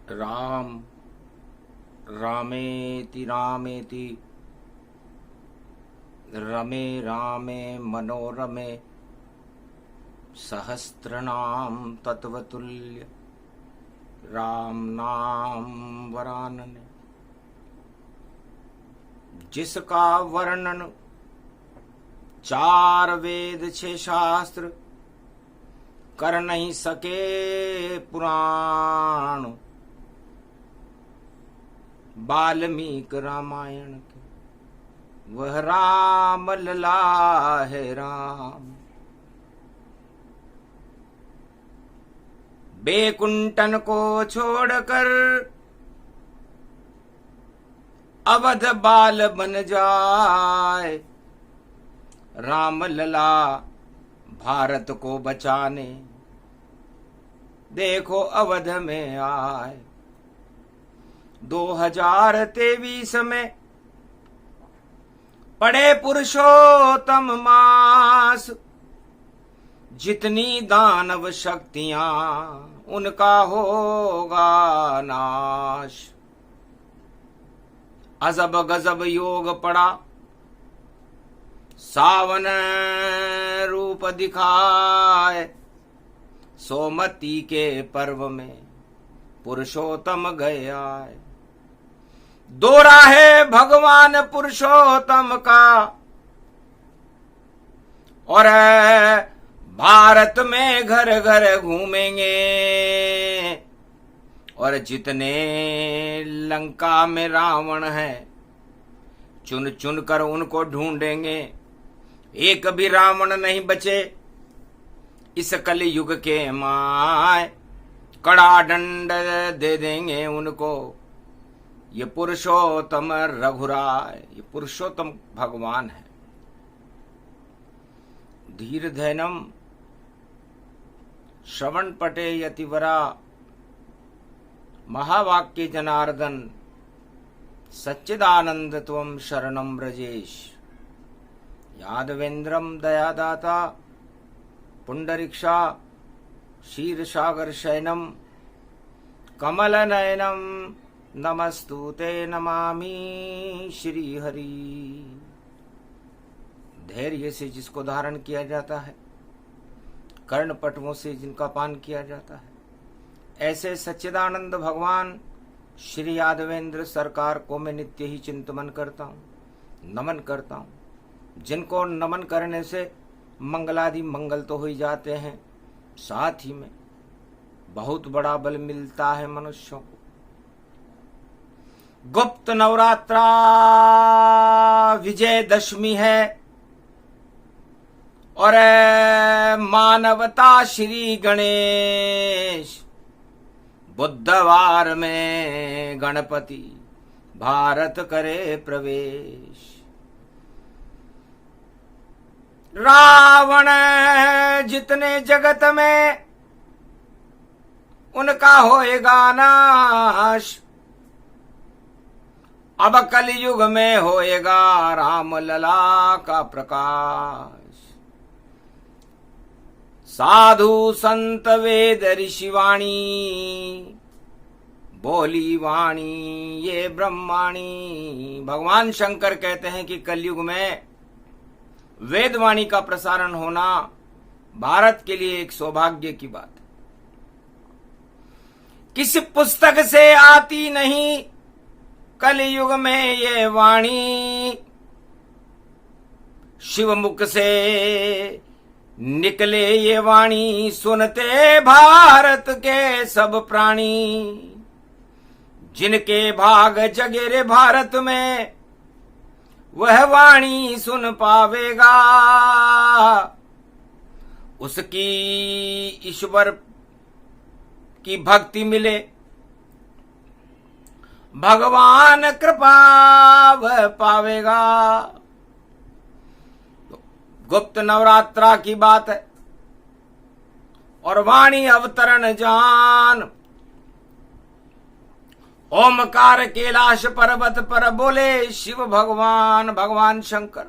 राम रामेति रामेति रमे रामे मनोरमे सहस्रनाम तत्वतुल्य राम नाम वरानने। जिसका वर्णन चार वेद छह शास्त्र कर नहीं सके पुराण, वाल्मीकि रामायण के वह राम लला है राम। बैकुंठन को छोड़कर अवध बाल बन जाए, राम लला भारत को बचाने देखो अवध में आए। 2023 में पड़े पुरुषोत्तम मास, जितनी दानव शक्तियां उनका होगा नाश। अजब गजब योग पड़ा, सावन रूप दिखाए, सोमती के पर्व में पुरुषोत्तम गया। दोरा है भगवान पुरुषोत्तम का, और भारत में घर घर घूमेंगे, और जितने लंका में रावण है चुन चुन कर उनको ढूंढेंगे। एक भी रावण नहीं बचे इस कलयुग के माय, कड़ा दंड दे देंगे उनको। ये पुरुषोत्तम रघुराय, ये पुरुषोत्तम भगवान है। धीर धैनम श्रवण पटे यतिवरा, महावाक्य जनार्दन सच्चिदानंद त्वं शरणं व्रजेश। यादवेन्द्रम दयादाता पुंडरीक्षा क्षीरसागर शयनम कमल नयनम नमस्तुते नमामि श्री हरि। धैर्य से जिसको धारण किया जाता है, कर्ण पटवों से जिनका पान किया जाता है, ऐसे सच्चिदानंद भगवान श्री यादवेंद्र सरकार को मैं नित्य ही चिंतन करता हूँ, नमन करता हूँ। जिनको नमन करने से मंगलादि मंगल तो हो ही जाते हैं, साथ ही में बहुत बड़ा बल मिलता है मनुष्यों को। गुप्त नवरात्रा विजयदशमी है, और मानवता श्री गणेश। बुधवार में गणपति भारत करे प्रवेश। रावण जितने जगत में उनका होएगा नाश, अब कलयुग में होएगा राम लला का प्रकाश। साधु संत वेद ऋषि वाणी, बोली वाणी ये ब्रह्माणी। भगवान शंकर कहते हैं कि कलयुग में वेदवाणी का प्रसारण होना भारत के लिए एक सौभाग्य की बात है। किसी पुस्तक से आती नहीं कलयुग में ये वाणी, शिव मुख से निकले ये वाणी, सुनते भारत के सब प्राणी। जिनके भाग जगे रे भारत में, वह वाणी सुन पावेगा। उसकी ईश्वर की भक्ति मिले, भगवान कृपा वह पावेगा। गुप्त नवरात्रा की बात है, और वाणी अवतरण जान। ओमकार कैलाश पर्वत पर बोले शिव भगवान, भगवान शंकर।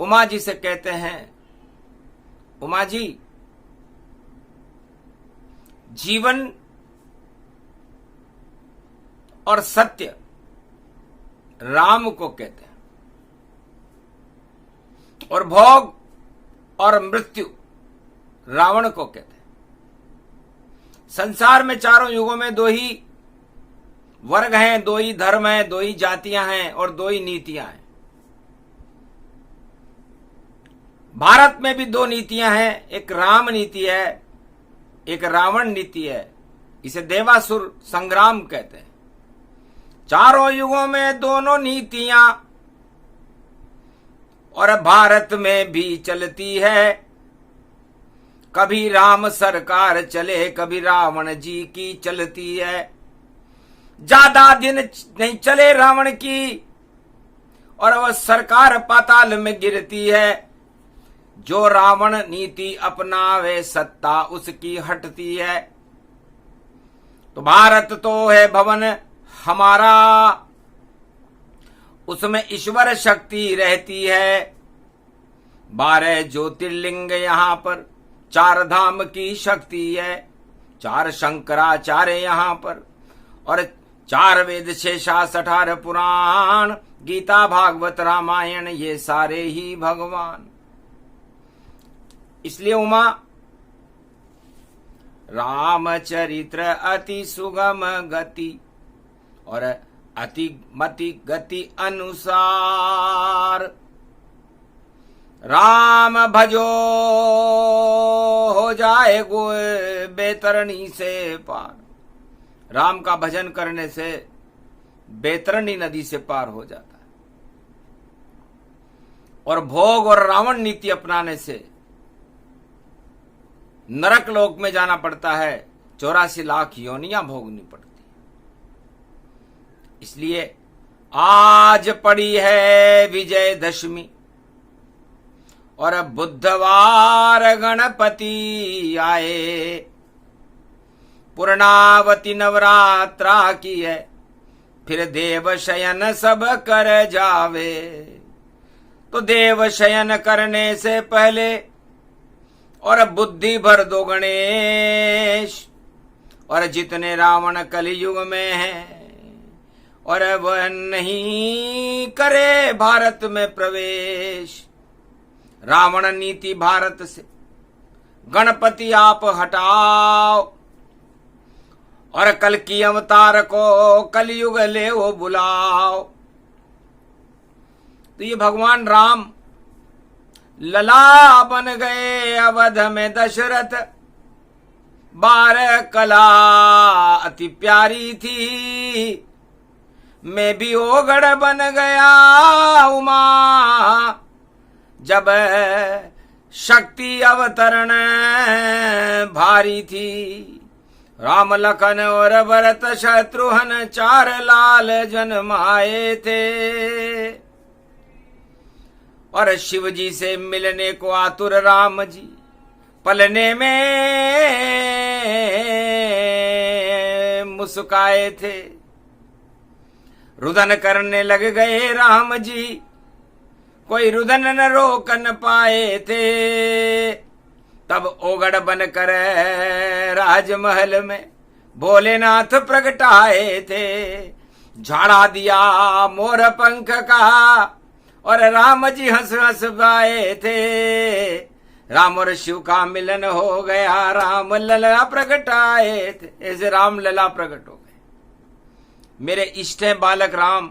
उमा जी से कहते हैं, उमा जी जीवन और सत्य राम को कहते हैं, और भोग और मृत्यु रावण को कहते हैं। संसार में चारों युगों में दो ही वर्ग हैं, दो ही धर्म हैं, दो ही जातियां हैं और दो ही नीतियां हैं। भारत में भी दो नीतियां हैं, एक राम नीति है, एक रावण नीति है। इसे देवासुर संग्राम कहते हैं। चारों युगों में दोनों नीतियां और भारत में भी चलती है। कभी राम सरकार चले, कभी रावण जी की चलती है। ज्यादा दिन नहीं चले रावण की और वह सरकार पाताल में गिरती है। जो रावण नीति अपनावे सत्ता उसकी हटती है। तो भारत तो है भवन हमारा, उसमें ईश्वर शक्ति रहती है। 12 ज्योतिर्लिंग यहाँ पर, 4 धाम की शक्ति है। 4 शंकराचार्य यहाँ पर और 4 वेद शेषास 18 पुराण, गीता भागवत रामायण, ये सारे ही भगवान। इसलिए उमा रामचरित्र अति सुगम गति और अति मति गति अनुसार। राम भजो हो जाए गो बेतरणी से पार। राम का भजन करने से बेतरणी नदी से पार हो जाता है। और भोग और रावण नीति अपनाने से नरक लोक में जाना पड़ता है, 84 लाख योनियां भोगनी पड़ती। इसलिए आज पड़ी है विजयदशमी और बुधवार गणपति आए। पूर्णावती नवरात्रा की है, फिर देव शयन सब कर जावे। तो देव शयन करने से पहले और बुद्धि भर दो गणेश। और जितने रावण कलयुग में हैं और वह नहीं करे भारत में प्रवेश। रावण नीति भारत से गणपति आप हटाओ और कल की अवतार को कलयुग ले वो बुलाओ। तो ये भगवान राम लला बन गए अवध में दशरथ। 12 कला अति प्यारी थी, मैं भी ओगड़ बन गया उमा। जब शक्ति अवतरण भारी थी। राम लखन और भरत शत्रुघ्न 4 लाल जन्माए थे। और शिव जी से मिलने को आतुर राम जी पलने में मुस्काए थे। रुदन करने लग गए राम जी, कोई रुदन न रोक न पाए थे। तब ओगड़ बनकर राजमहल में भोलेनाथ प्रगटाए थे। झाड़ा दिया मोर पंख का और राम जी हंस हंस गाए थे। राम और शिव का मिलन हो गया, राम लला प्रगटाए थे। ऐसे राम लला प्रकट हो गए। मेरे इष्ट है बालक राम।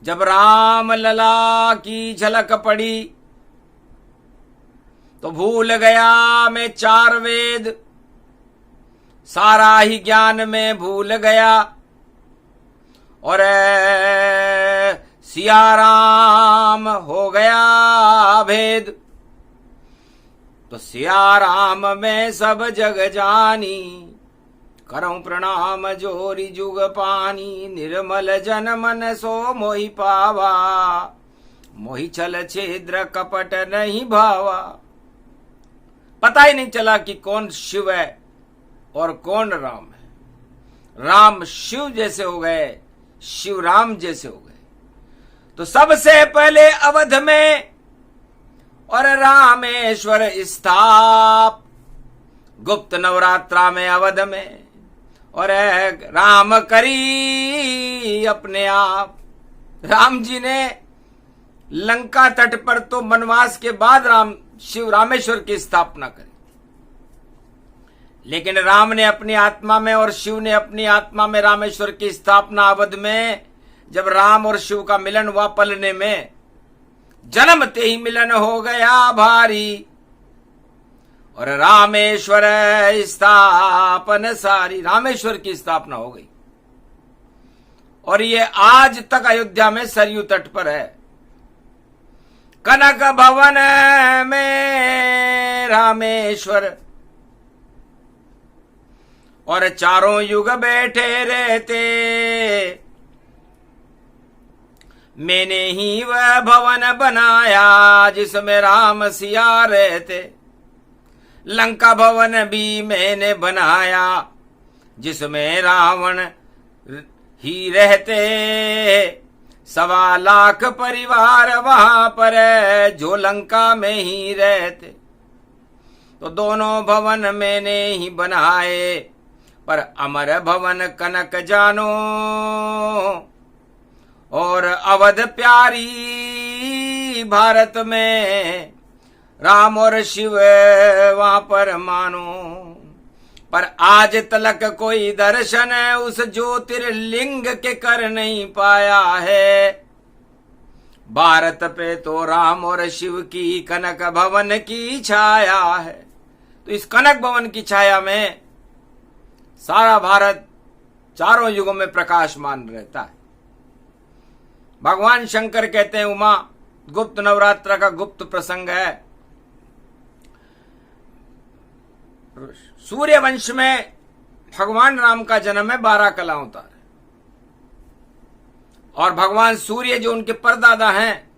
जब राम लला की झलक पड़ी तो भूल गया मैं 4 वेद, सारा ही ज्ञान में भूल गया। और सिया राम हो गया भेद। तो सिया राम में सब जग जानी, करऊं प्रणाम जोरी जुग पानी। निर्मल जन मन सो मोहि पावा, मोहि छल छिद्र कपट नहीं भावा। पता ही नहीं चला कि कौन शिव है और कौन राम है। राम शिव जैसे हो गए, शिव राम जैसे हो गए। तो सबसे पहले अवध में और रामेश्वर स्थाप। गुप्त नवरात्रा में अवध में और राम करी अपने आप। राम जी ने लंका तट पर तो वनवास के बाद शिव रामेश्वर की स्थापना करी, लेकिन राम ने अपनी आत्मा में और शिव ने अपनी आत्मा में रामेश्वर की स्थापना अवध में, जब राम और शिव का मिलन हुआ पलने में, जन्मते ही मिलन हो गया भारी, और रामेश्वर स्थापन सारी, रामेश्वर की स्थापना हो गई। और ये आज तक अयोध्या में सरयू तट पर है। कनक भवन में रामेश्वर, और चारों युग बैठे रहते, मैंने ही वह भवन बनाया जिसमें राम सिया रहते। लंका भवन भी मैंने बनाया जिसमें रावण ही रहते। 1.25 लाख परिवार वहां पर है जो लंका में ही रहते। तो दोनों भवन मैंने ही बनाए, पर अमर भवन कनक जानो, और अवध प्यारी भारत में राम और शिव वहां पर मानो। पर आज तलक कोई दर्शन उस ज्योतिर्लिंग के कर नहीं पाया है। भारत पे तो राम और शिव की कनक भवन की छाया है। तो इस कनक भवन की छाया में सारा भारत चारों युगों में प्रकाशमान रहता है। भगवान शंकर कहते हैं, उमा गुप्त नवरात्र का गुप्त प्रसंग है। सूर्य वंश में भगवान राम का जन्म है 12 कला अवतार, और भगवान सूर्य जो उनके परदादा हैं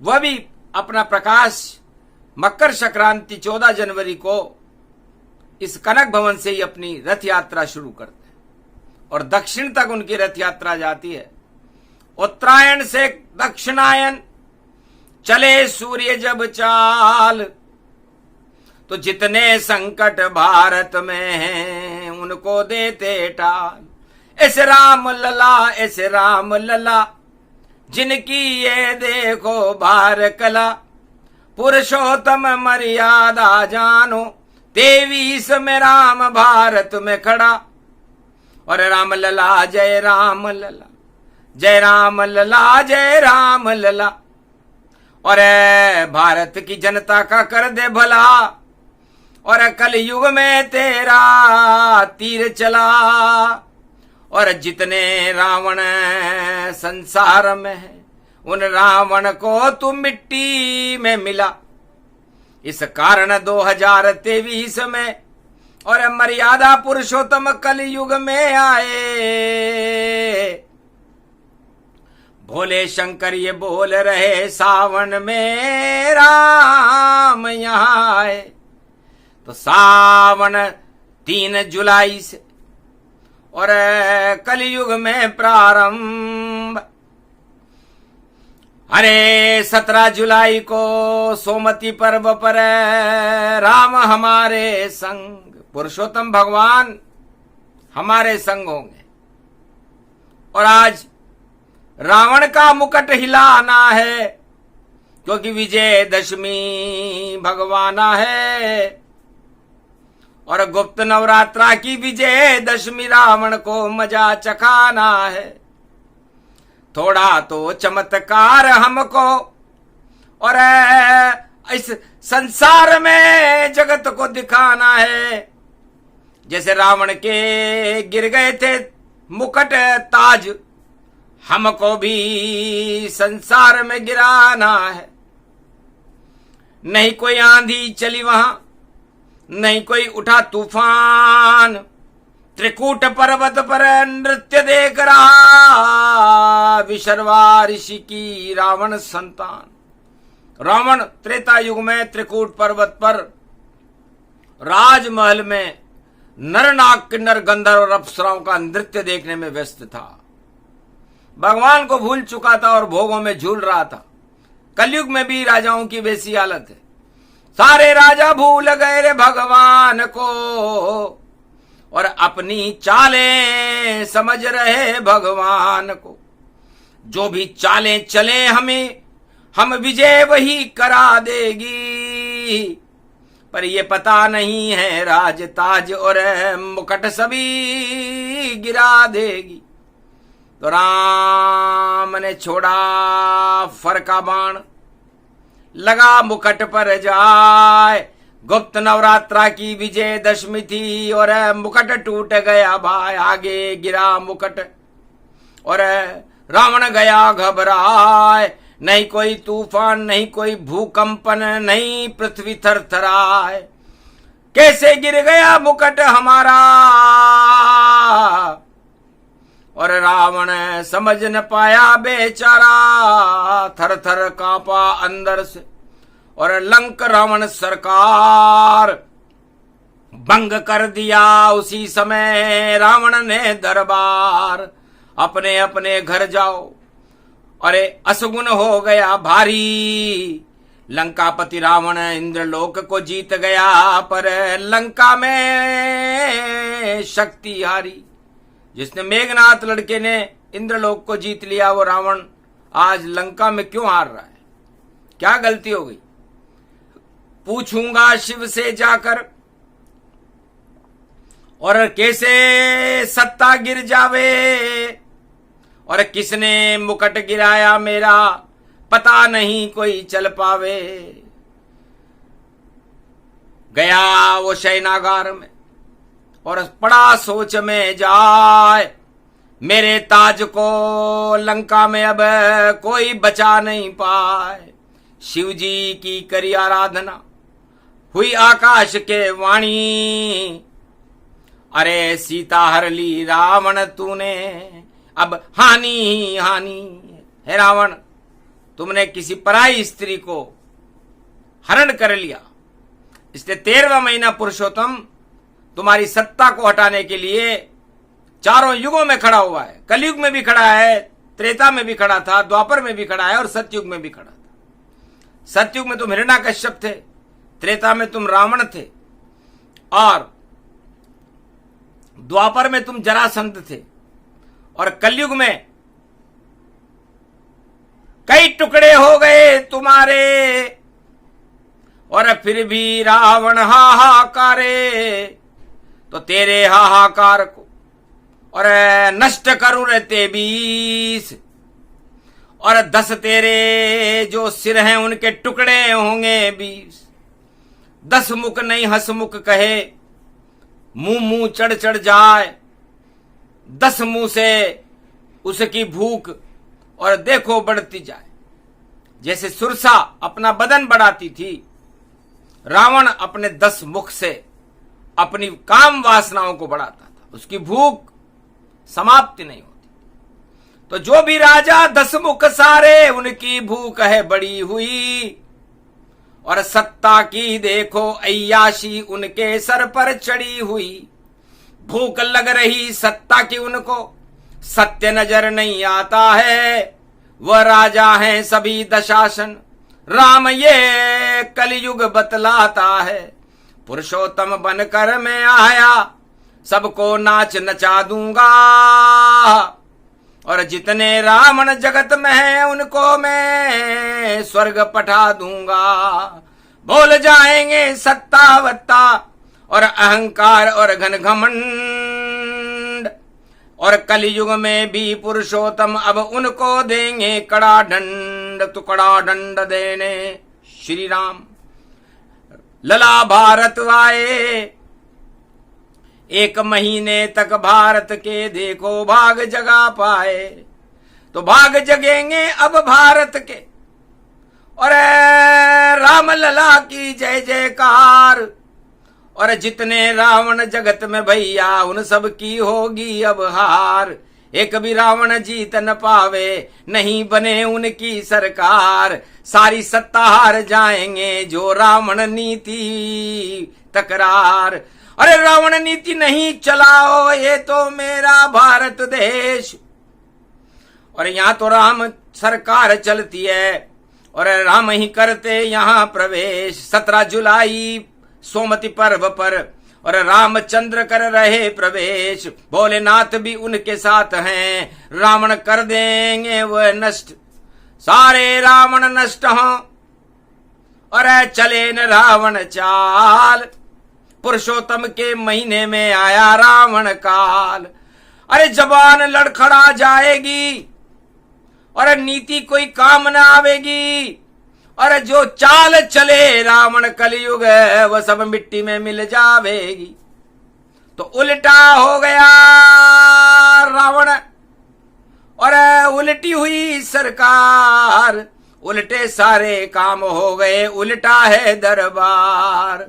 वह भी अपना प्रकाश मकर संक्रांति 14 जनवरी को इस कनक भवन से ही अपनी रथ यात्रा शुरू करते हैं, और दक्षिण तक उनकी रथ यात्रा जाती है। उत्तरायण से दक्षिणायन चले सूर्य जब चाल, तो जितने संकट भारत में हैं उनको देते टाल। ऐसे राम लला, ऐसे राम लला, जिनकी ये देखो बार कला, पुरुषोत्तम मर्यादा जानो, 23 में राम भारत में खड़ा। और राम लला जय राम लला, जय राम लला जय राम लला, और भारत की जनता का कर दे भला, और कल युग में तेरा तीर चला। और जितने रावण संसार में है उन रावण को तू मिट्टी में मिला। इस कारण 2023 में और मर्यादा पुरुषोत्तम कल युग में आए। भोले शंकर ये बोल रहे सावन में राम यहाँ आए। तो सावन 3 जुलाई से और कलयुग में प्रारंभ। अरे 17 जुलाई को सोमती पर्व पर राम हमारे संग, पुरुषोत्तम भगवान हमारे संग होंगे। और आज रावण का मुकुट हिलाना है, क्योंकि विजयदशमी भगवाना है। और गुप्त नवरात्रा की विजयदशमी रावण को मजा चखाना है। थोड़ा तो चमत्कार हमको और इस संसार में जगत को दिखाना है। जैसे रावण के गिर गए थे मुकुट ताज, हमको भी संसार में गिराना है। नहीं कोई आंधी चली वहां, नहीं कोई उठा तूफान, त्रिकूट पर्वत पर नृत्य देख रहा विशर्वा ऋषि की रावण संतान। रावण त्रेता युग में त्रिकूट पर्वत पर राजमहल में नर नाग किन्नर गंधर्व और अप्सराओं का नृत्य देखने में व्यस्त था। भगवान को भूल चुका था और भोगों में झूल रहा था। कलयुग में भी राजाओं की वैसी हालत है। सारे राजा भूल गए रे भगवान को, और अपनी चालें समझ रहे भगवान को। जो भी चालें चले हमें, हम विजय वही करा देगी। पर ये पता नहीं है राज ताज और मुकुट सभी गिरा देगी। तो राम ने छोड़ा फर का बाण, लगा मुकुट पर जाए। गुप्त नवरात्रा की विजय दशमी थी और मुकुट टूट गया भाई। आगे गिरा मुकुट और रावण गया घबराए। नहीं कोई तूफान, नहीं कोई भूकंपन, नहीं पृथ्वी थरथराए। कैसे गिर गया मुकुट हमारा, और रावण समझ न पाया बेचारा। थर थर कांपा अंदर से, और लंक रावण सरकार भंग कर दिया उसी समय रावण ने दरबार। अपने अपने घर जाओ, अरे असगुन हो गया भारी। लंकापति रावण इंद्रलोक को जीत गया, पर लंका में शक्ति हारी। जिसने मेघनाथ लड़के ने इंद्रलोक को जीत लिया, वो रावण आज लंका में क्यों हार रहा है? क्या गलती हो गई? पूछूंगा शिव से जाकर, और कैसे सत्ता गिर जावे। और किसने मुकुट गिराया मेरा, पता नहीं कोई चल पावे। गया वो शयनागार में और पड़ा सोच में जाए। मेरे ताज को लंका में अब कोई बचा नहीं पाए। शिव जी की करी आराधना, हुई आकाश के वाणी। अरे सीता हर ली रावण तूने, अब हानि ही हानि है रावण। तुमने किसी पराई स्त्री को हरण कर लिया। इसलिए 13वां महीना पुरुषोत्तम तुम्हारी सत्ता को हटाने के लिए चारों युगों में खड़ा हुआ है। कलयुग में भी खड़ा है, त्रेता में भी खड़ा था, द्वापर में भी खड़ा है और सतयुग में भी खड़ा था। सतयुग में तुम हिरण्याकश्यप थे, त्रेता में तुम रावण थे, और द्वापर में तुम जरासंध थे, और कलयुग में कई टुकड़े हो गए तुम्हारे। और फिर भी रावण हाहाकारे, तो तेरे हाहाकार को और नष्ट करूं रहते 20, और 10 तेरे जो सिर हैं उनके टुकड़े होंगे 20। 10 मुख नहीं हंसमुख कहे, मुंह मुंह चढ़ चढ़ जाए। 10 मुंह से उसकी भूख और देखो बढ़ती जाए। जैसे सुरसा अपना बदन बढ़ाती थी, रावण अपने 10 मुख से अपनी काम वासनाओं को बढ़ाता था। उसकी भूख समाप्ति नहीं होती। तो जो भी राजा 10 मुख सारे, उनकी भूख है बड़ी हुई। और सत्ता की देखो अय्याशी उनके सर पर चढ़ी हुई। भूख लग रही सत्ता की उनको, सत्य नजर नहीं आता है। वह राजा हैं सभी दशासन, राम ये कलयुग बतलाता है। पुरुषोत्तम बनकर मैं आया, सबको नाच नचा दूंगा। और जितने रावण जगत में हैं उनको मैं स्वर्ग पठा दूंगा। भूल जाएंगे सत्ता वत्ता और अहंकार और घन घमंड। और कलयुग में भी पुरुषोत्तम अब उनको देंगे कड़ा दंड। तो कड़ा दंड देने श्री राम लला भारत आए। 1 महीने तक भारत के देखो भाग जगा पाए। तो भाग जगेंगे अब भारत के, और राम लला की जय जयकार। और जितने रावण जगत में भैया, उन सब की होगी अब हार। एक भी रावण जीत न पावे, नहीं बने उनकी सरकार। सारी सत्ता हार जाएंगे जो रावण नीति तकरार। अरे रावण नीति नहीं चलाओ, ये तो मेरा भारत देश। और यहां तो राम सरकार चलती है, और राम ही करते यहां प्रवेश। 17 जुलाई सोमति पर्व पर और रामचंद्र कर रहे प्रवेश, भोलेनाथ भी उनके साथ हैं, रावण कर देंगे वह नष्ट, सारे रावण नष्ट हों और चले न रावण चाल, पुरुषोत्तम के महीने में आया रावण काल। अरे जबान लड़खड़ा जाएगी और नीति कोई काम न आवेगी, और जो चाल चले रावण कलयुग वह सब मिट्टी में मिल जावेगी। तो उल्टा हो गया रावण और उल्टी हुई सरकार, उल्टे सारे काम हो गए, उल्टा है दरबार।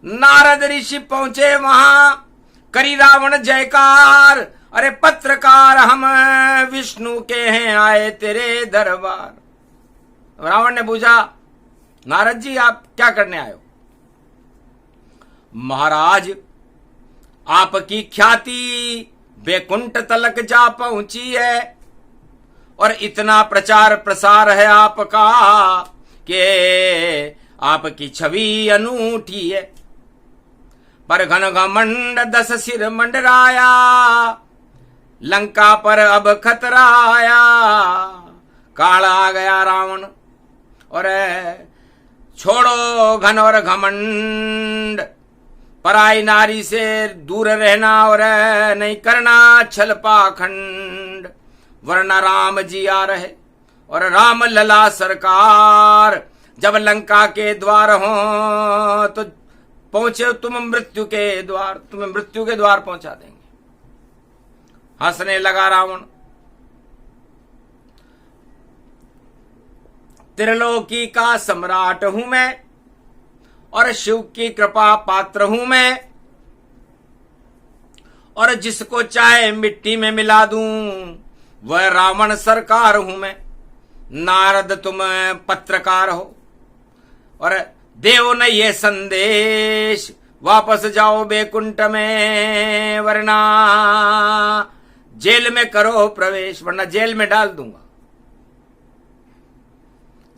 नारद ऋषि पहुंचे वहां, करी रावण जयकार, अरे पत्रकार हम विष्णु के हैं, आए तेरे दरबार। रावण ने पूछा, नारद जी आप क्या करने आए हो? महाराज आपकी ख्याति बैकुंठ तलक जा पहुंची है, और इतना प्रचार प्रसार है आपका कि आपकी छवि अनूठी है। पर घन घमंड 10 सिर मंडराया, लंका पर अब खतरा आया। काल आ गया रावण और छोड़ो घन और घमंड, पराई नारी से दूर रहना और नहीं करना छल पाखंड, वरना राम जी आ रहे और राम लला सरकार। जब लंका के द्वार हो तो पहुंचे तुम मृत्यु के द्वार, तुम्हें मृत्यु के द्वार पहुंचा देंगे। हंसने लगा रावण, त्रिलोकी का सम्राट हूं मैं और शिव की कृपा पात्र हूं मैं, और जिसको चाहे मिट्टी में मिला दूं वह रावण सरकार हूं मैं। नारद तुम पत्रकार हो और देव न ये संदेश, वापस जाओ बैकुंठ में, वरना जेल में करो प्रवेश, वरना जेल में डाल दूंगा।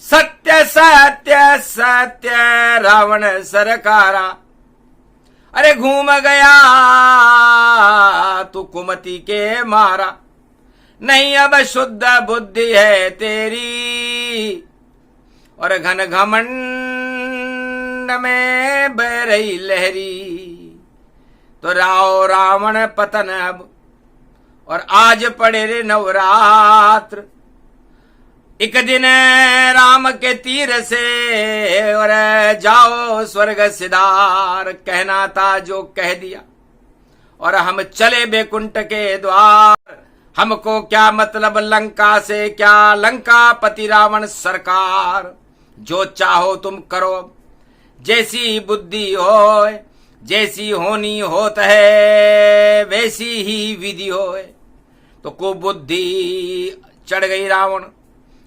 सत्य सत्य सत्य रावण सरकारा, अरे घूम गया तू कुमति के मारा, नहीं अब शुद्ध बुद्धि है तेरी, और घन घमंड में बह रही लहरी। तो राव रावण पतन अब, और आज पड़े रे नवरात्र, एक दिन राम के तीर से और जाओ स्वर्ग सिधार। कहना था जो कह दिया, और हम चले बैकुंठ के द्वार। हमको क्या मतलब लंका से, क्या लंका पति रावण सरकार। जो चाहो तुम करो, जैसी बुद्धि हो, जैसी होनी होत है वैसी ही विधि होए। तो कुबुद्धि चढ़ गई रावण,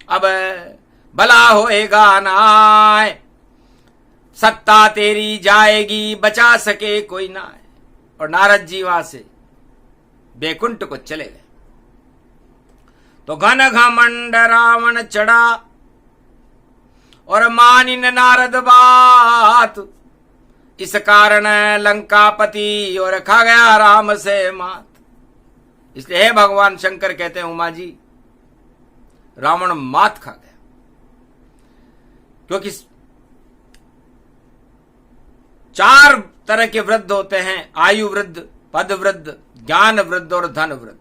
अब भला होएगा नाय, सत्ता तेरी जाएगी बचा सके कोई ना। और नारद जी वहां से बैकुंठ को चले गए। तो घन घमंड रावण चढ़ा और मानिन नारद बात, इस कारण लंकापति और खा गया राम से मात। इसलिए हे भगवान शंकर कहते हैं उमा जी, रावण मात खा गया, क्योंकि 4 तरह के वृद्ध होते हैं, आयु वृद्ध, पद वृद्ध, ज्ञान वृद्ध और धन वृद्ध।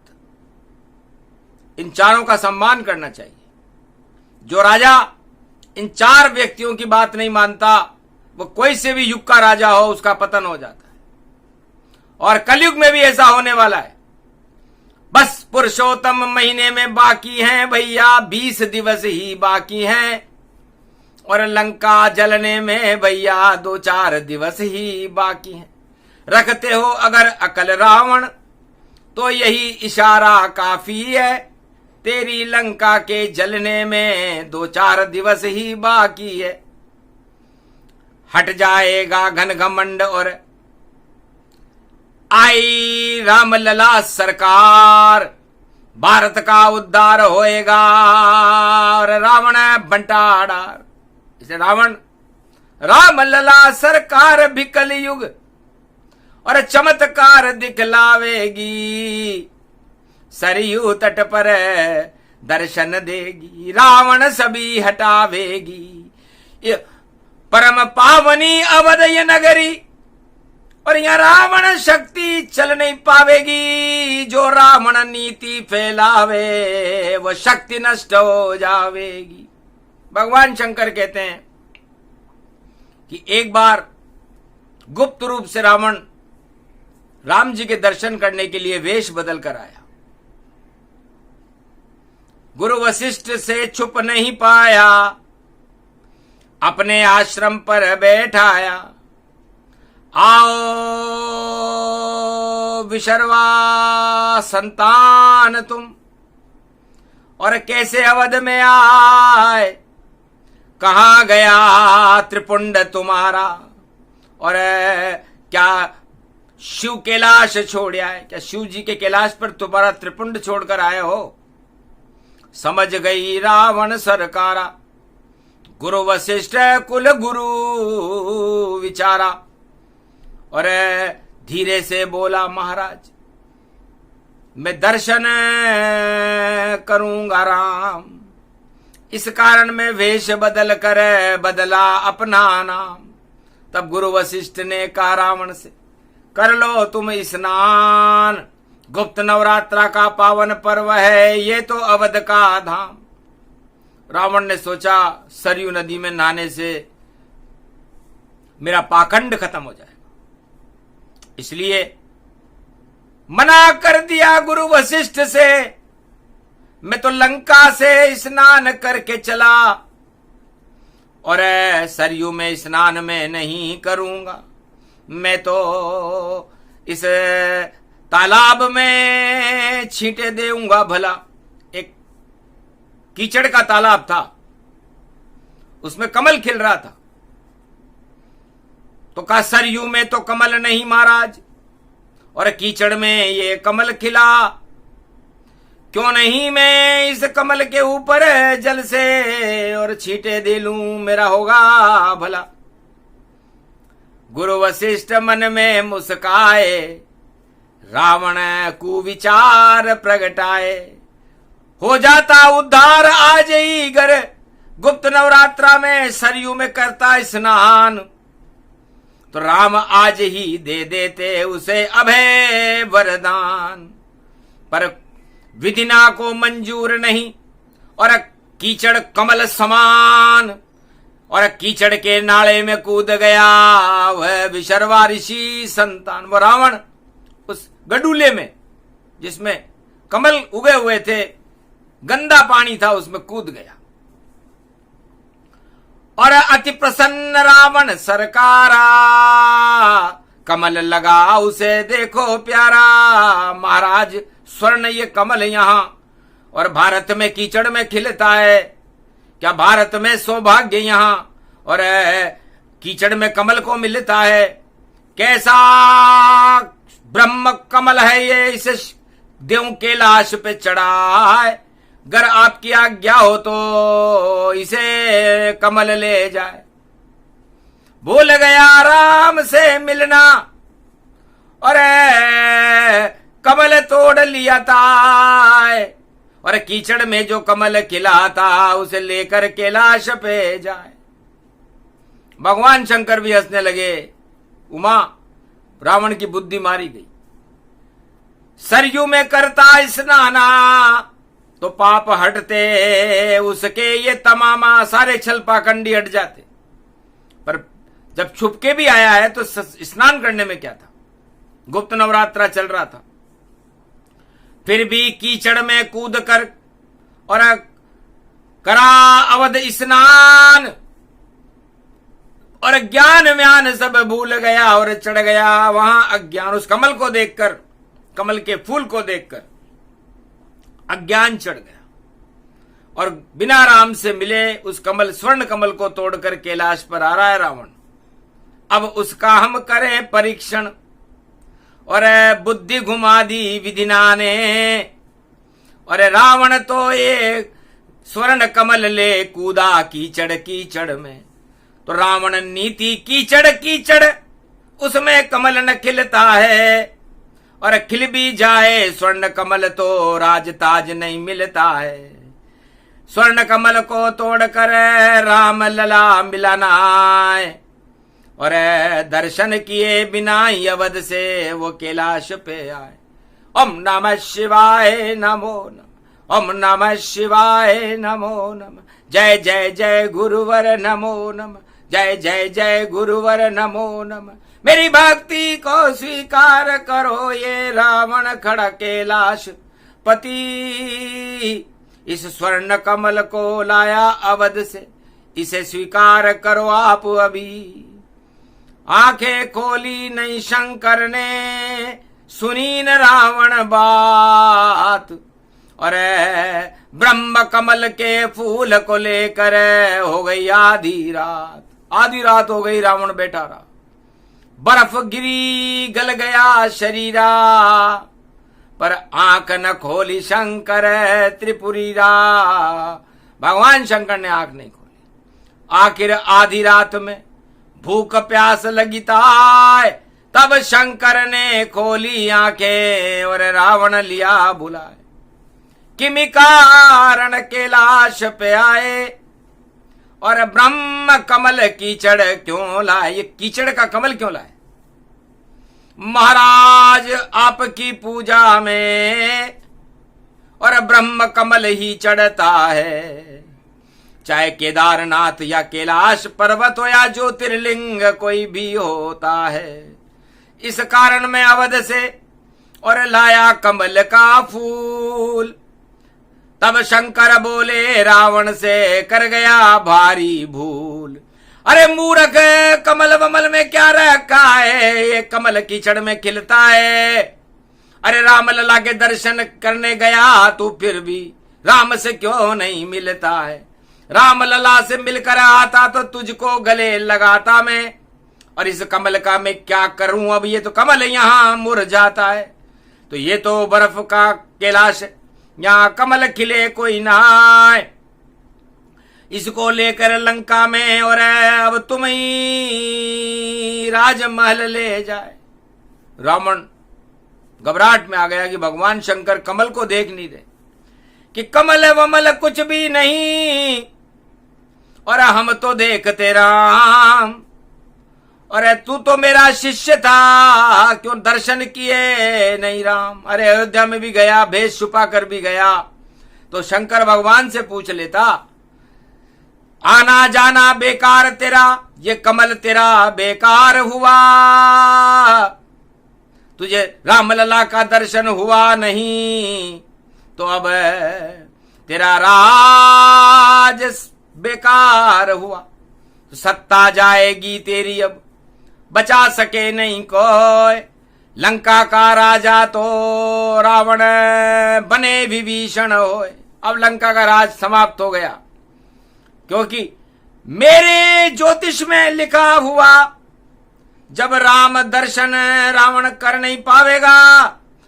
इन चारों का सम्मान करना चाहिए। जो राजा इन 4 व्यक्तियों की बात नहीं मानता, वो कोई से भी युग का राजा हो उसका पतन हो जाता है। और कलयुग में भी ऐसा होने वाला है। बस पुरुषोत्तम महीने में बाकी हैं भैया 20 दिवस ही बाकी हैं, और लंका जलने में भैया 2-4 दिवस ही बाकी हैं। रखते हो अगर अकल रावण तो यही इशारा काफी है, तेरी लंका के जलने में 2-4 दिवस ही बाकी है। हट जाएगा घन घमंड और आई राम लला सरकार, भारत का उद्धार होएगा और रावण बंटाडार। इसे रावण राम लला सरकार भी कलयुग और चमत्कार दिखलावेगी, सरयू तट पर दर्शन देगी, रावण सभी हटावेगी। परम पावनी अवध ये नगरी, और यहां रावण शक्ति चल नहीं पावेगी। जो रावण नीति फैलावे वो शक्ति नष्ट हो जावेगी। भगवान शंकर कहते हैं कि एक बार गुप्त रूप से रावण राम जी के दर्शन करने के लिए वेश बदल कर आया। गुरु वशिष्ठ से छुप नहीं पाया, अपने आश्रम पर बैठाया। आओ विशर्वा संतान तुम, और कैसे अवध में आए, कहां गया त्रिपुंड तुम्हारा, और क्या शिव कैलाश छोड़ आए, क्या शिव जी के कैलाश पर तुम्हारा त्रिपुंड छोड़कर आए हो। समझ गई रावण सरकारा, गुरु वशिष्ठ कुल गुरु विचारा, और धीरे से बोला महाराज मैं दर्शन करूंगा राम, इस कारण मैं वेश बदल कर बदला अपना नाम। तब गुरु वशिष्ठ ने कहा रावण से, कर लो तुम स्नान, गुप्त नवरात्रा का पावन पर्व है ये तो अवध का धाम। रावण ने सोचा सरयू नदी में नहाने से मेरा पाखंड खत्म हो जाएगा, इसलिए मना कर दिया गुरु वशिष्ठ से। मैं तो लंका से स्नान करके चला, और सरयू में स्नान में नहीं करूंगा, मैं तो इस तालाब में छींटे देऊंगा भला। एक कीचड़ का तालाब था, उसमें कमल खिल रहा था, तो कहा सरयू में तो कमल नहीं महाराज, और कीचड़ में ये कमल खिला, क्यों नहीं मैं इस कमल के ऊपर जल से और छींटे दे लूं, मेरा होगा भला। गुरु वशिष्ठ मन में मुस्काए, रावण कुविचार प्रगटाए, हो जाता उद्धार आज ही घर, गुप्त नवरात्रा में सरयू में करता स्नान। तो राम आज ही दे देते उसे अभय वरदान, पर विधिना को मंजूर नहीं, और कीचड़ कमल समान, और कीचड़ के नाले में कूद गया वह विशर्वा ऋषि संतान। वो रावण उस गडूले में जिसमें कमल उगे हुए थे, गंदा पानी था, उसमें कूद गया। और अति प्रसन्न रावण सरकारा, कमल लगा उसे देखो प्यारा। महाराज स्वर्ण ये कमल यहां और भारत में कीचड़ में खिलता है, क्या भारत में सौभाग्य यहां और कीचड़ में कमल को मिलता है। कैसा ब्रह्म कमल है ये, इसे देव के लाश पे चढ़ा है, अगर आपकी आज्ञा हो तो इसे कमल ले जाए। भूल गया राम से मिलना और कमल तोड़ लिया था, और कीचड़ में जो कमल खिला था उसे लेकर कैलाश पे जाए। भगवान शंकर भी हंसने लगे। उमा, रावण की बुद्धि मारी गई। सरयू में करता स्नाना तो पाप हटते उसके, ये तमामा सारे छल पाखंडी हट जाते। पर जब छुपके भी आया है तो स्नान करने में क्या था, गुप्त नवरात्रा चल रहा था। फिर भी कीचड़ में कूद कर और करा अवध स्नान, और ज्ञान व्यान सब भूल गया और चढ़ गया वहां अज्ञान। उस कमल को देखकर, कमल के फूल को देखकर अज्ञान चढ़ गया, और बिना राम से मिले उस कमल, स्वर्ण कमल को तोड़कर कैलाश पर आ रहा है रावण। अब उसका हम करें परीक्षण, और बुद्धि घुमा दी विधिना ने, और रावण तो ये स्वर्ण कमल ले कूदा कीचड़ कीचड़ में। तो रावण नीति कीचड़ कीचड़ उसमें कमल न खिलता है, और खिल भी जाए स्वर्ण कमल तो राजताज नहीं मिलता है। स्वर्ण कमल को तोड़कर राम लला मिलाना है, और दर्शन किए बिना अवध से वो कैलाश पे आए। ओम नमः शिवाय नमो नमः, ओम नमः शिवाय नमो नमः। जय जय जय गुरुवर नमो नमः, जय जय जय गुरुवर नमो नमः। मेरी भक्ति को स्वीकार करो ये रावण खड़ा कैलाश पति। इस स्वर्ण कमल को लाया अवध से, इसे स्वीकार करो आप अभी। आंखें खोली नहीं शंकर ने, सुनी न रावण बात, और ब्रह्म कमल के फूल को लेकर हो गई आधी रात। आधी रात हो गई, रावण बैठा रहा। बर्फ गिरी गल गया शरीरा, पर आंख न खोली शंकर त्रिपुरीरा। भगवान शंकर ने आंख नहीं खोली। आखिर आधी रात में भूख प्यास लगी ताय, तब शंकर ने खोली आंखें और रावण लिया बुलाए। किमि कारण कैलाश पे आए, और ब्रह्म कमल कीचड़ क्यों लाए। ये कीचड़ का कमल क्यों लाए? महाराज आपकी पूजा में और ब्रह्म कमल ही चढ़ता है, चाहे केदारनाथ या कैलाश पर्वत हो या ज्योतिर्लिंग कोई भी होता है। इस कारण मैं अवध से और लाया कमल का फूल। तब शंकर बोले रावण से कर गया भारी भूल। अरे मूर्ख, कमल वमल में क्या रखा है, ये कमल कीचड़ में खिलता है। अरे राम लला के दर्शन करने गया तू, फिर भी राम से क्यों नहीं मिलता है। राम लला से मिलकर आता तो तुझको गले लगाता मैं, और इस कमल का मैं क्या करूं अब, ये तो कमल यहां मुरझाता है। तो ये तो बर्फ का कैलाश है, यहां कमल खिले कोई ना आए। इसको लेकर लंका में और अब तुम ही राजमहल ले जाए। रावण घबराहट में आ गया कि भगवान शंकर कमल को देख नहीं रहे, कि कमल वमल कुछ भी नहीं, और हम तो देखते राम, और तू तो मेरा शिष्य था, क्यों दर्शन किए नहीं राम। अरे अयोध्या में भी गया, भेष छुपा कर भी गया, तो शंकर भगवान से पूछ लेता। आना जाना बेकार तेरा, ये कमल तेरा बेकार हुआ, तुझे रामलला का दर्शन हुआ नहीं, तो अब तेरा राज बेकार हुआ। सत्ता जाएगी तेरी, अब बचा सके नहीं कोई। लंका का राजा तो रावण बने विभीषण होए। अब लंका का राज समाप्त हो गया, क्योंकि मेरे ज्योतिष में लिखा हुआ, जब राम दर्शन रावण कर नहीं पावेगा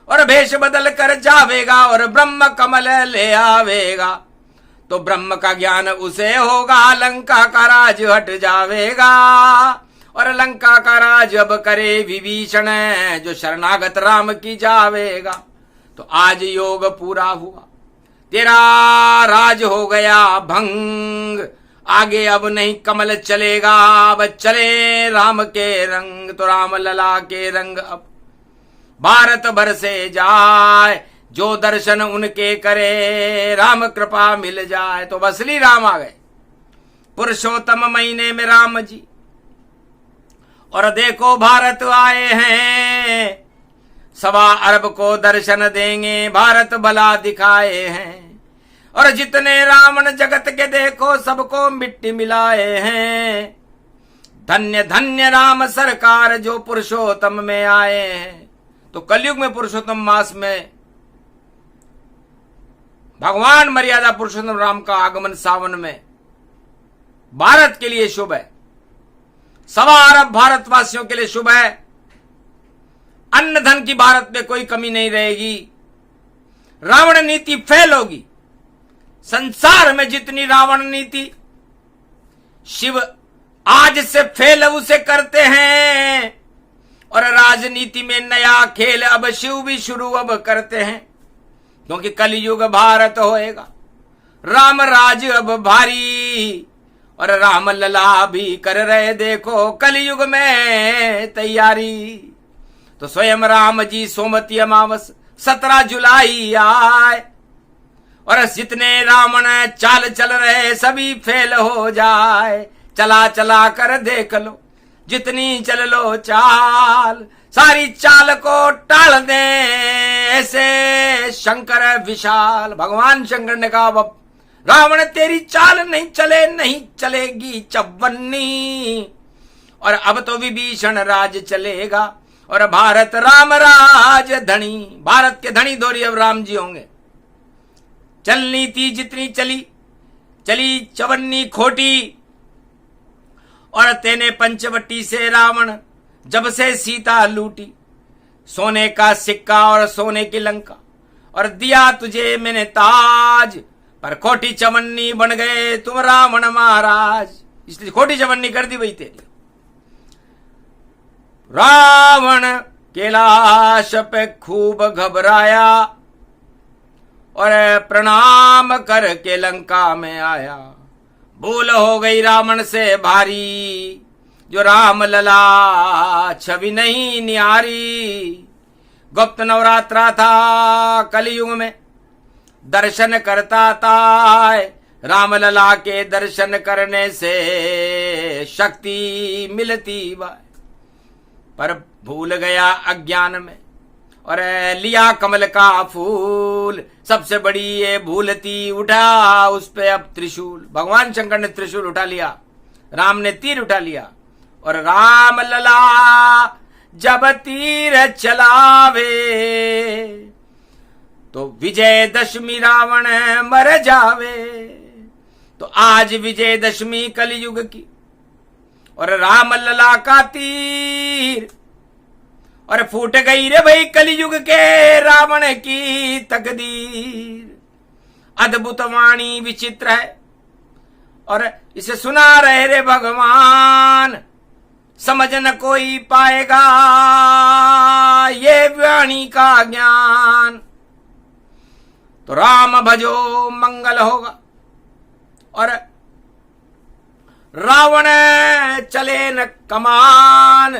और भेष बदल कर जावेगा और ब्रह्म कमल ले आवेगा, तो ब्रह्म का ज्ञान उसे होगा, लंका का राज हट जावेगा। और लंका का राज अब करे विभीषण, जो शरणागत राम की जावेगा। तो आज योग पूरा हुआ, तेरा राज हो गया भंग, आगे अब नहीं कमल चलेगा, अब चले राम के रंग। तो राम लला के रंग अब भारत भर से जाए, जो दर्शन उनके करे राम कृपा मिल जाए। तो असली राम आ गए पुरुषोत्तम महीने में राम जी, और देखो भारत आए हैं, 1.25 अरब को दर्शन देंगे, भारत भला दिखाए हैं। और जितने रावण जगत के देखो, सबको मिट्टी मिलाए हैं। धन्य धन्य राम सरकार, जो पुरुषोत्तम में आए हैं। तो कलयुग में पुरुषोत्तम मास में भगवान मर्यादा पुरुषोत्तम राम का आगमन सावन में भारत के लिए शुभ है, 1.25 अरब भारतवासियों के लिए शुभ है। अन्न धन की भारत में कोई कमी नहीं रहेगी, रावण नीति फेल होगी। संसार में जितनी रावण नीति शिव आज से फेल उसे करते हैं, और राजनीति में नया खेल अब शिव भी शुरू अब करते हैं, क्योंकि कलयुग भारत होएगा, राम राज अब भारी। और राम लला भी कर रहे देखो कलयुग में तैयारी। तो स्वयं राम जी सोमवती अमावस 17 जुलाई आए, और जितने रावण चाल चल रहे सभी फेल हो जाए। चला चला कर देख लो जितनी चल लो चाल, सारी चाल को टाल दे ऐसे शंकर विशाल। भगवान शंकर ने कहा अब रावण तेरी चाल नहीं चले, नहीं चलेगी चौबन्नी। और अब तो विभीषण राज चलेगा, और भारत राम राज धनी। भारत के धनी धोरी अब राम जी होंगे। चलनी थी जितनी चली, चली चवन्नी खोटी। और तेने पंचवटी से रावण जब से सीता लूटी, सोने का सिक्का और सोने की लंका, और दिया तुझे मैंने ताज, पर खोटी चवन्नी बन गए तुम रावण महाराज। इसलिए खोटी चवन्नी कर दी वही तेरी। रावण कैलाश पे खूब घबराया, और प्रणाम करके लंका में आया। भूल हो गई रावण से भारी, जो राम लला छवि नहीं निहारी। गुप्त नवरात्रा था कलयुग में, दर्शन करता था राम लला के दर्शन करने से शक्ति मिलती वह। पर भूल गया अज्ञान में, और लिया कमल का फूल। सबसे बड़ी ये भूल थी, उठा उस पे अब त्रिशूल। भगवान शंकर ने त्रिशूल उठा लिया, राम ने तीर उठा लिया। और राम लला जब तीर चलावे, तो विजयदशमी रावण मर जावे। तो आज विजयदशमी कलयुग की, और राम लला का तीर, और फूट गई रे भाई कलयुग के रावण की तकदीर। अद्भुत वाणी विचित्र है, और इसे सुना रहे रे भगवान, समझ न कोई पाएगा ये वाणी का ज्ञान। तो राम भजो मंगल होगा, और रावण चले न कमान।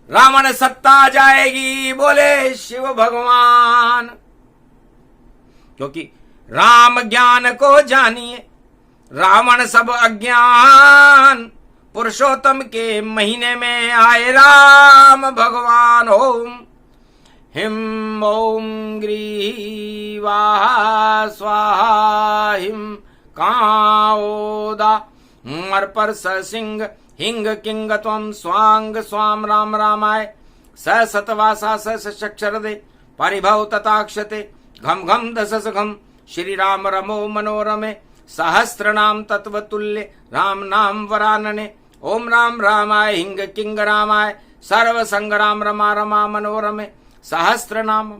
रावण सत्ता जाएगी बोले शिव भगवान, क्योंकि राम ज्ञान को जानिए, रावण सब अज्ञान। पुरुषोत्तम के महीने में आए राम भगवान। ओम हिम ओम ग्रीवा स्वाहा हिम काओदा मर सिंह हिंग किंग त्वं स्वांग स्वाम राम रामाय स सतवासा सक्षर दे परिभव तथाक्षते घम घम दशस घम श्री राम रमो मनोरमे सहस्त्र नाम तत्व तुल्य राम नाम वरानने। ओम राम रामाय हिंग किंग रामाय सर्व संग्राम रमा रमा मनोरमे सहस्त्र नाम।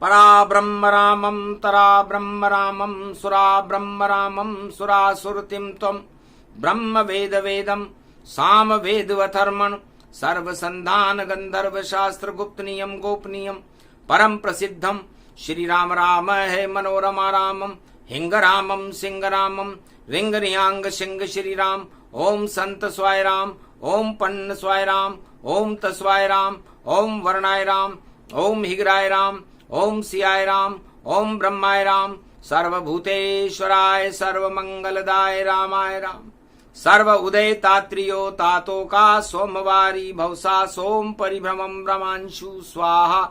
परा ब्रह्म रामम तरा ब्रह्म रामम सुरा ब्रह्म रामम सुरासुरतिम त्वं ब्रह्म वेद वेदम साम वेदवथर्मण सर्व संधान गंधर्व शास्त्र गुप्त नियम गोपनीयम परम प्रसिद्धम श्री राम राम है मनोरमा रामम हिंग रामम सिंह रामम रिंग रियांग सिंह श्री राम। ओम संत स्वाय राम ओम पन्न स्वाय राम ओम तस्वाय राम ओम वर्णाय राम ओम हिगराय राम ओम सियाय राम ओम ब्रह्माय राम सर्वभूतेश्वराय सर्वमंगलदाय रामाय राम। सर्व उदय तात्रियो तातो का सोमवारी भवसा सोम परिभ्रमम ब्रह्मांशु स्वाहा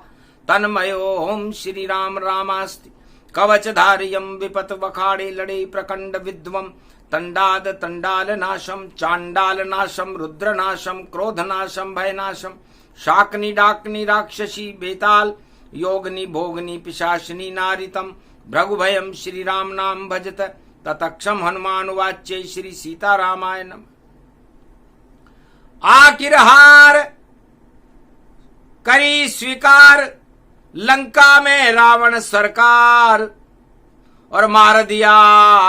तन्मयो ओम श्री राम रामास्ति कवचधारियम विपत वखाड़े लड़े प्रकंड विद्वम तंडाद तंडाल नाशम चांडाल नाशम रुद्र नाशम क्रोध नाशम भय नाशम शाकनी डाकनी राक्षसी बेताल योगनी भोगनी पिशाचनी नारितम भृगुभयम श्री राम नाम भजत ततक्षम हनुमान वाच्य श्री सीता रामाय नमः। आखिर हार करी स्वीकार लंका में रावण सरकार और मार दिया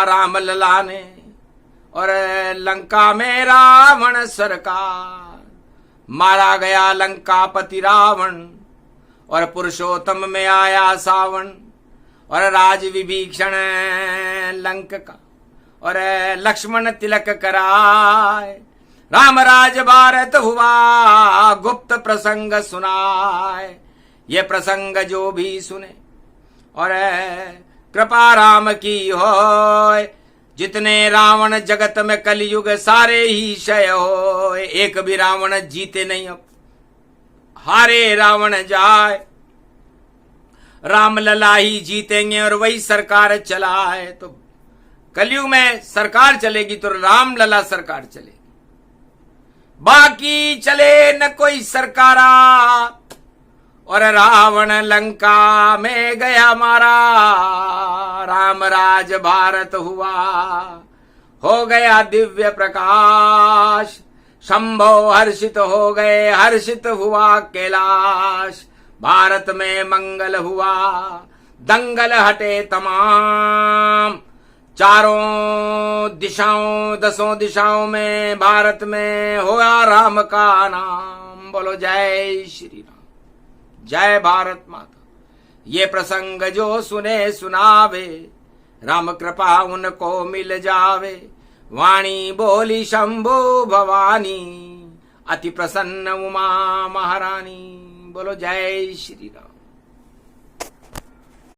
राम लला ने और लंका में रावण सरकार। मारा गया लंकापति रावण, और पुरुषोत्तम में आया सावन, और राज विभीषण लंक का, और लक्ष्मण तिलक कराए। राम राज भारत हुआ, गुप्त प्रसंग सुनाए। ये प्रसंग जो भी सुने और कृपा राम की होय। जितने रावण जगत में कलयुग सारे ही क्षय हो, एक भी रावण जीते नहीं अब, हारे रावण जाए। राम लला ही जीतेंगे और वही सरकार चलाए। तो कलयुग में सरकार चलेगी तो राम लला सरकार चलेगी, बाकी चले न कोई सरकारा। और रावण लंका में गया मारा, राम राज भारत हुआ, हो गया दिव्य प्रकाश। शंभो हर्षित हो गए, हर्षित हुआ कैलाश। भारत में मंगल हुआ, दंगल हटे तमाम। चारों दिशाओं, 10 दिशाओं में भारत में होया राम का नाम। बोलो जय श्री राम, जय भारत माता। ये प्रसंग जो सुने सुनावे, राम कृपा उनको मिल जावे। वाणी बोली शंभु भवानी, अति प्रसन्न उमा महारानी। बोलो जय श्री राम।